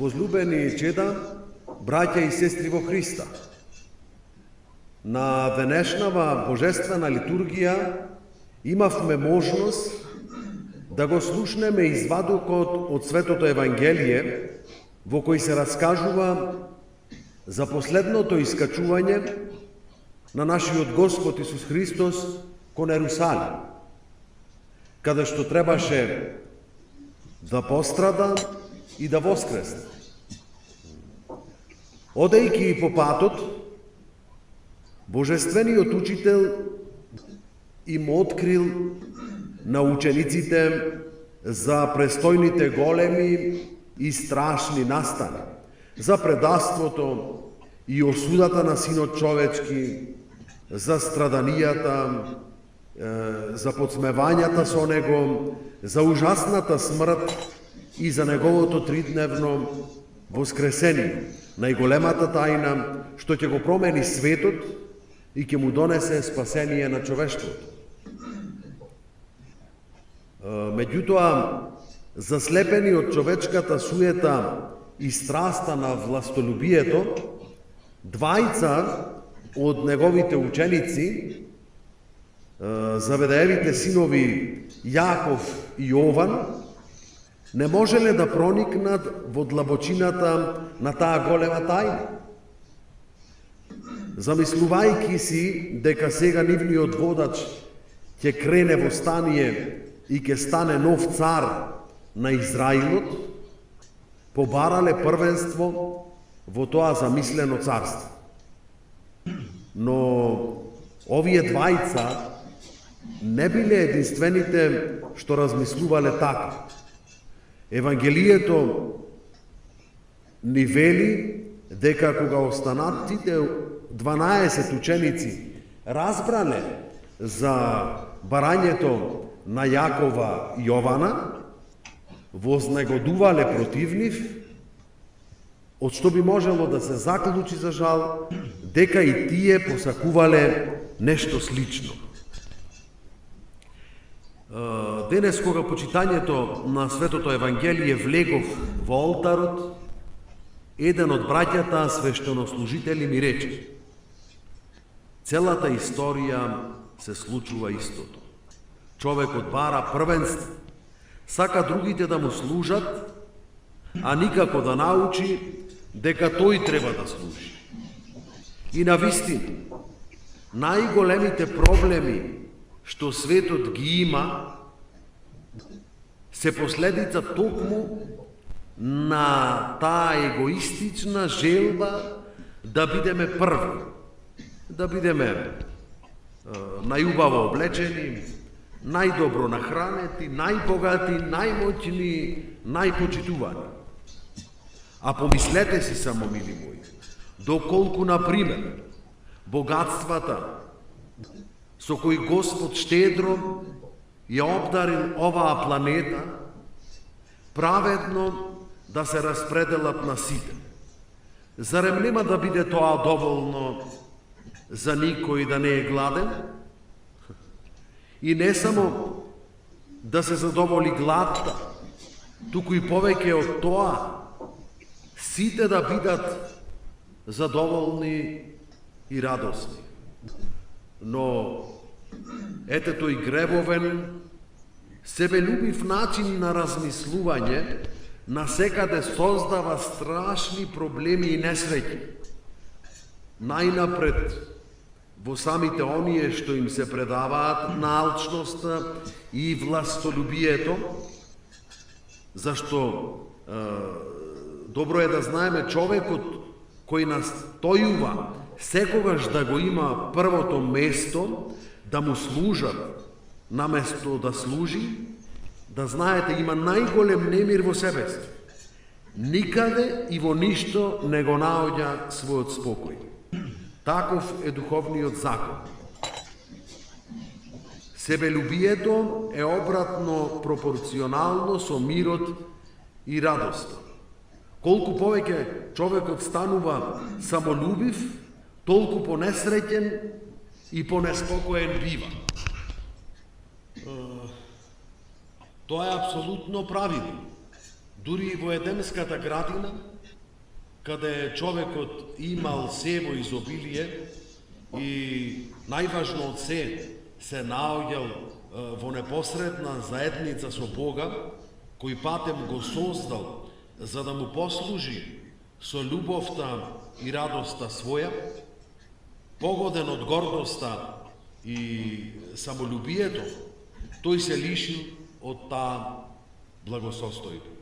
Возлюбени чеда, браќа и сестри во Христа, на денешнава божествена литургија имавме можност да го слушнеме извадокот од Светото Евангелие, во кој се раскажува за последното искачување на нашиот Господ Исус Христос кон Ерусалим, каде што требаше да пострада и да воскресне. Одејќи по патот, Божествениот Учител им открил на учениците за престојните големи и страшни настани, за предавството и осудата на Синот човечки, за страданијата, за подсмевањата со него, за ужасната смрт и за неговото тридневно воскресение, најголемата тајна што ќе го промени светот и ќе му донесе спасение на човештвото. Меѓутоа, заслепени од човечката суета и страста на властолюбието, двајца од неговите ученици, Заведеевите синови Јаков и Јован, не можеле да проникнат во длабочината на таа голема тајна. Замислувајќи си дека сега нивниот водач ќе крене во стание и ќе стане нов цар на Израилот, побарале првенство во тоа замислено царство. Но овие двајца не биле единствените што размислувале така. Евангелието ни вели дека кога останатите 12 ученици разбрале за барањето на Јакова и Јована, вознегодувале против нив, од што би можело да се заклучи за жал дека и тие посакувале нешто слично. Денес, кога почитањето на Светото Евангелие влегов во олтарот, еден од браќата свештенослужители ми рече: целата историја се случува истото. Човекот бара првенство, сака другите да му служат, а никако да научи дека тој треба да служи. И навистина, најголемите проблеми што светот ги има, се последица токму на таа егоистична желба да бидеме први, да бидеме најубаво облечени, најдобро нахранети, најбогати, најмоćни, најпочитувани. А помислете си само, мили мои, доколку, например, богатствата со кои Господ штедро ја обдарил оваа планета, праведно да се распределат на сите. Зарем нема да биде тоа доволно за никој да не е гладен? И не само да се задоволи гладта, туку и повеќе од тоа, сите да бидат задоволни и радосни. Но ете тој гревовен, себелюбив начин на размислување насекаде создава страшни проблеми и несреќи. Најнапред во самите оние што им се предаваат на алчноста и властолюбието, зашто добро е да знаеме човекот кој настојува секогаш да го има првото место, да му служат наместо да служи, да знаете, има најголем немир во себе си. Никаде и во ништо не го наоѓа својот спокој. Таков е духовниот закон. Себелюбието е обратно пропорционално со мирот и радоста. Колку повеќе човекот станува самолюбив, толку понесреќен и понеспокоен бива. Тоа е апсолутно правилно. Дури и во Едемската градина, каде човекот имал се во изобилие и најважно од се наоѓал во непосредна заедница со Бога, кој патем го создал за да му послужи со љубовта и радоста своја, погоден од гордоста и самолюбието, тој се лишил од таа благосостојба.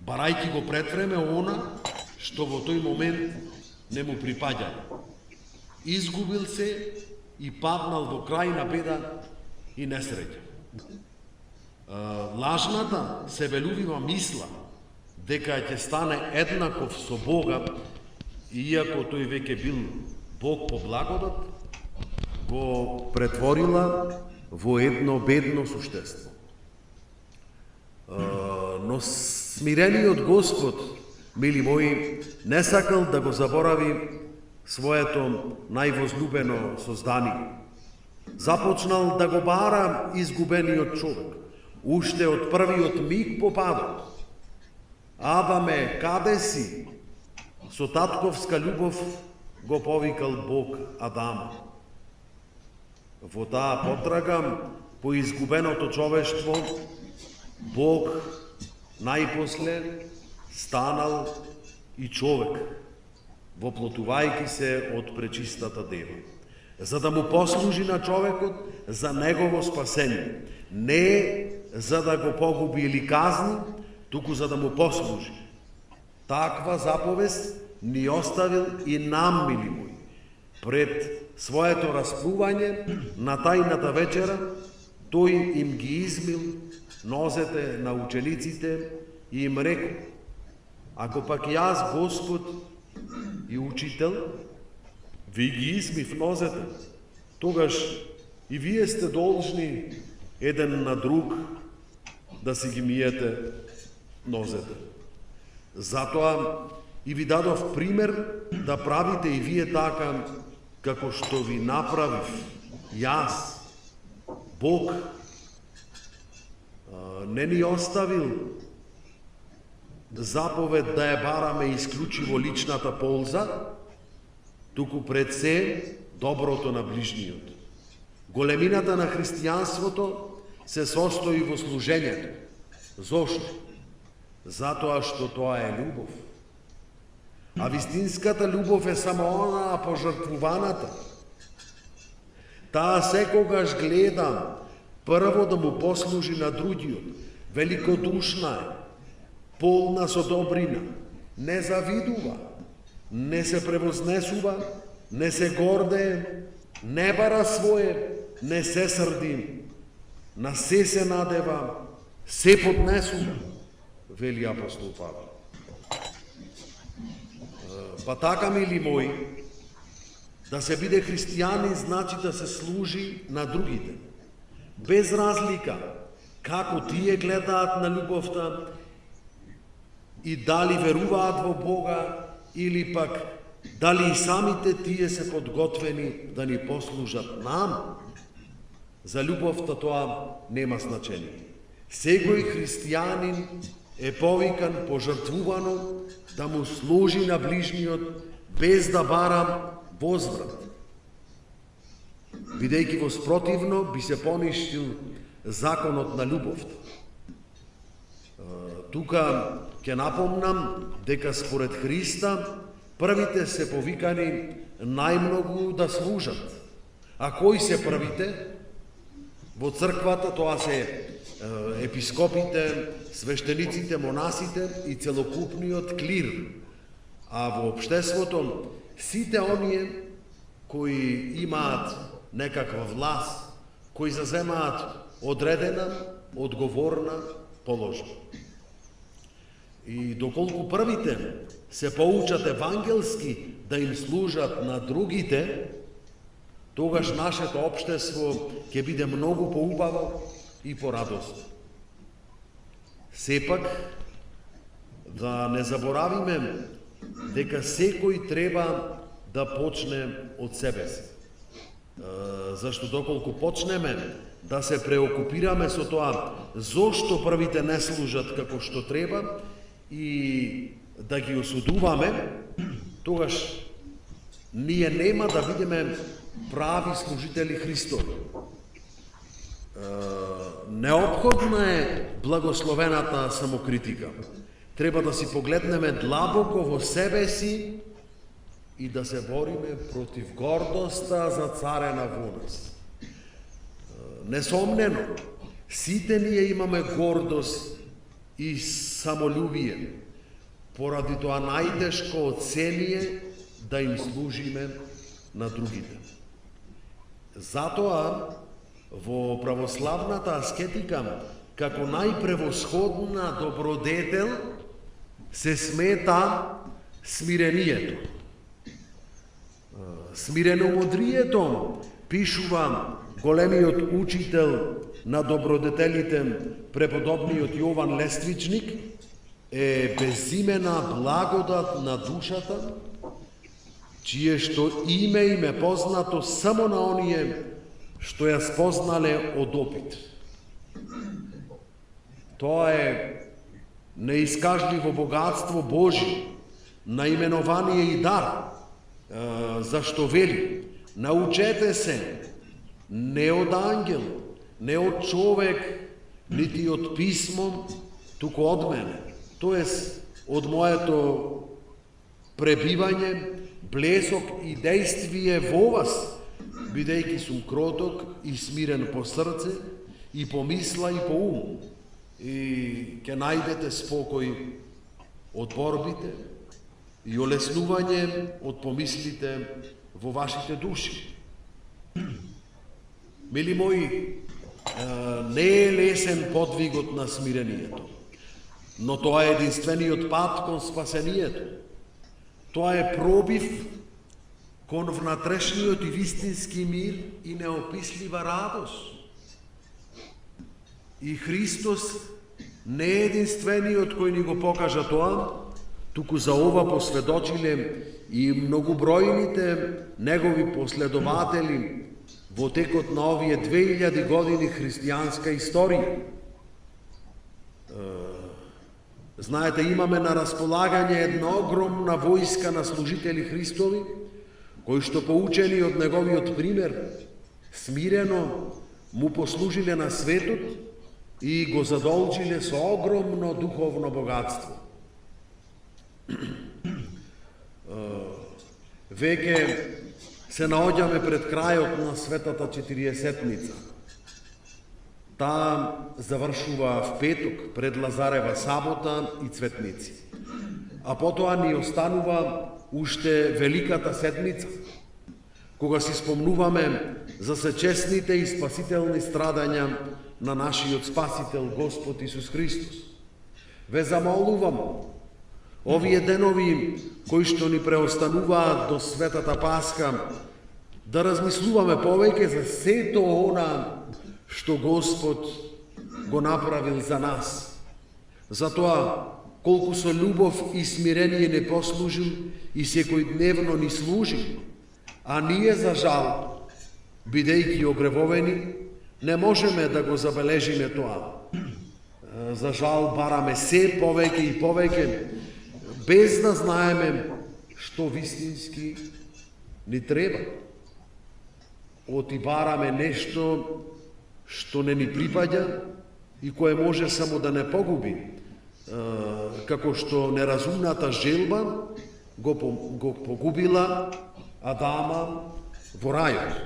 Барајќи го пред време она што во тој момент не му припаѓа. Изгубил се и паднал во крајна беда и несреќа. Лажната себелюбива мисла дека ќе стане еднаков со Бога, иако тој веќе бил Бог по благодат, го претворила во едно бедно суштество. Но смирениот Господ, мили мои, не сакал да го заборави своето највозлюбено создание. Започнал да го бара изгубениот човек, уште од првиот миг по падот. Адаме, каде си? Со татковска љубов го повикал Бог Адама. Во таа потрага по изгубеното човештво, Бог најпосле станал и човек, воплотувајќи се од пречистата дева, за да му послужи на човекот за негово спасение, не за да го погуби или казни, туку за да му послужи. Таква заповест ни оставил и нам, мили мои, пред своето распнување на тајната вечера. Тој им ги измил нозете на учениците и им рекол: ако пак јас, Господ и Учител, ви ги измив нозете, тогаш и вие сте должни еден на друг да си ги миете нозете. Затоа и ви дадов пример да правите и вие така, како што ви направив јас. Бог не ни оставил заповед да ја бараме исклучиво личната полза, туку пред се доброто на ближниот. Големината на христијанството се состои во служењето. Зошто? Затоа што тоа е љубов. А вистинската љубов е само онаа пожртвуваната. Таа секогаш гледа прво да му послужи на другиот, великодушна е, полна со добрина, не завидува, не се превознесува, не се гордее, не бара свое, не се срди, на се надева, се поднесува, вели апостол Павел. Па така, мили мои, да се биде христијанин значи да се служи на другите, без разлика како тие гледаат на љубовта и дали веруваат во Бога или пак дали и самите тие се подготвени да ни послужат нам. За љубовта тоа нема значение. Секој христијанин е повикан пожртвувано да му служи на ближниот без да бара возврат. Бидејќи во спротивно би се поништил законот на љубовта. Тука ќе напомнам дека според Христа првите се повикани најмногу да служат. А кои се првите? Во црквата тоа се епископите, свештениците, монасите и целокупниот клир. А во општеството сите оние кои имаат некаква власт, кои заземаат одредена, одговорна положба. И доколку првите се поучат евангелски да им служат на другите, тогаш нашето општество ќе биде многу поубаво и порадосно. Сепак, да не заборавиме дека секој треба да почне од себе си. Зашто доколку почнеме да се преокупираме со тоа зошто првите не служат како што треба и да ги осудуваме, тогаш ние нема да бидеме прави служители Христови. Неопходна е благословената самокритика. Треба да си погледнеме длабоко во себе си и да се бориме против гордоста зацарена во нас. Несомнено, сите ние имаме гордост и самолюбие, поради тоа најтешко од се да им служиме на другите. Затоа, во православната аскетика, како најпревосходна добродетел, се смета смирението. Смиреномудрието, пишува големиот учител на добродетелите, преподобниот Јован Лествичник, е безимена благодат на душата, чие што име им е познато само на оние што ја спознале од опит. Тоа е неискажливо богатство Божие, наименование и дар, зашто вели: научете се не од ангел, не од човек, нити од писмо, туку од мене, тоест од моето пребивање, блесок и действие во вас, бидејќи сум кроток и смирен по срце, и по мисла и по ум, и ќе најдете спокој од борбите и олеснување од помислите во вашите души. Мили мои, не е лесен подвигот на смирението, но тоа е единствениот пат кон спасението. Тоа е пробив кон внатрешниот и вистински мир и неопислива радост. И Христос не е единствениот кој ни го покажа тоа, туку за ова посведочиле и многобројните негови последователи во текот на овие 2000 години христијанска историја. Знаете, имаме на располагање една огромна војска на служители Христови, кои што поучени од неговиот пример, смирено му послужиле на светот и го задолжиле со огромно духовно богатство. Веќе се наоѓаме пред крајот на светата 40-ница. Таа завршува в петок пред Лазарева сабота и цветници. А потоа ни останува уште Великата седмица, кога си спомнуваме за сечесните и спасителни страдања на нашиот Спасител Господ Исус Христос. Ве замолувам, овие денови кои што ни преостануваат до Светата Пасха, да размислуваме повеќе за сето она што Господ го направил за нас. За тоа колку со љубов и смирение не послужил и секојдневно ни служи, а ние за жал, бидејќи огревовени, не можеме да го забележиме тоа. За жал бараме се повеќе и повеќе, без да знаеме што вистински ни треба. Оти бараме нешто што не ни припаѓа и кое може само да не погуби, како што неразумната желба го погубила Адама во рајот.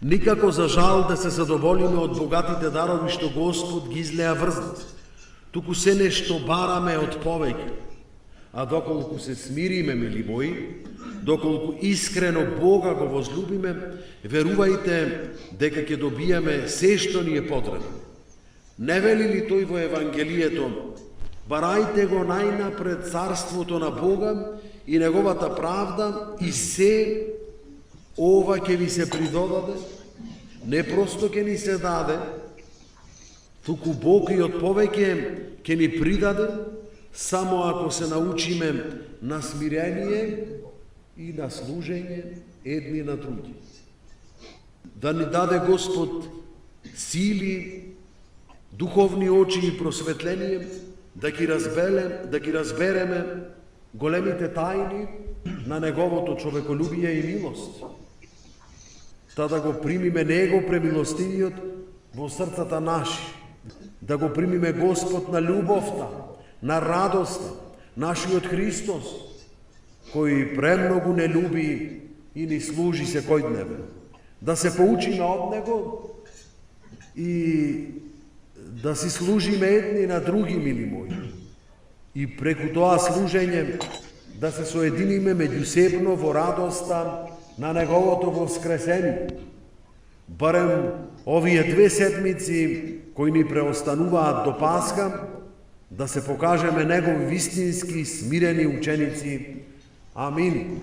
Никако за жал да се задоволиме од богатите дарови што Господ ги излеа врз нас, туку се нешто бараме од повеќе. А доколку се смириме, мили мои, доколку искрено Бога го возлюбиме, верувајте дека ќе добиеме се што ни е потребно. Не вели ли тој во Евангелието: барајте го најнапред царството на Бога и неговата правда, и се ова ќе ви се придодаде? Не просто ќе ни се даде, туку Бог и од повеќе ќе ни придаде, само ако се научиме на смирение и на служење едни на други. Да ни даде Господ сили, духовни очи и просветление, да ги разбереме големите тајни на Неговото човеколюбие и милост. Та да го примиме Него премилостивиот во срцата наши, да го примиме Господ на љубовта, на радоста, нашиот Христос, кој премногу не люби и ни служи секојдневно. Да се поучиме од Него и да си служиме едни на други, мили мои. И преку тоа служење да се соединиме меѓусебно во радоста на Неговото воскресение. Барем овие 2 седмици кои ни преостануваат до Пасха, да се покажеме Негови вистински смирени ученици. Амин.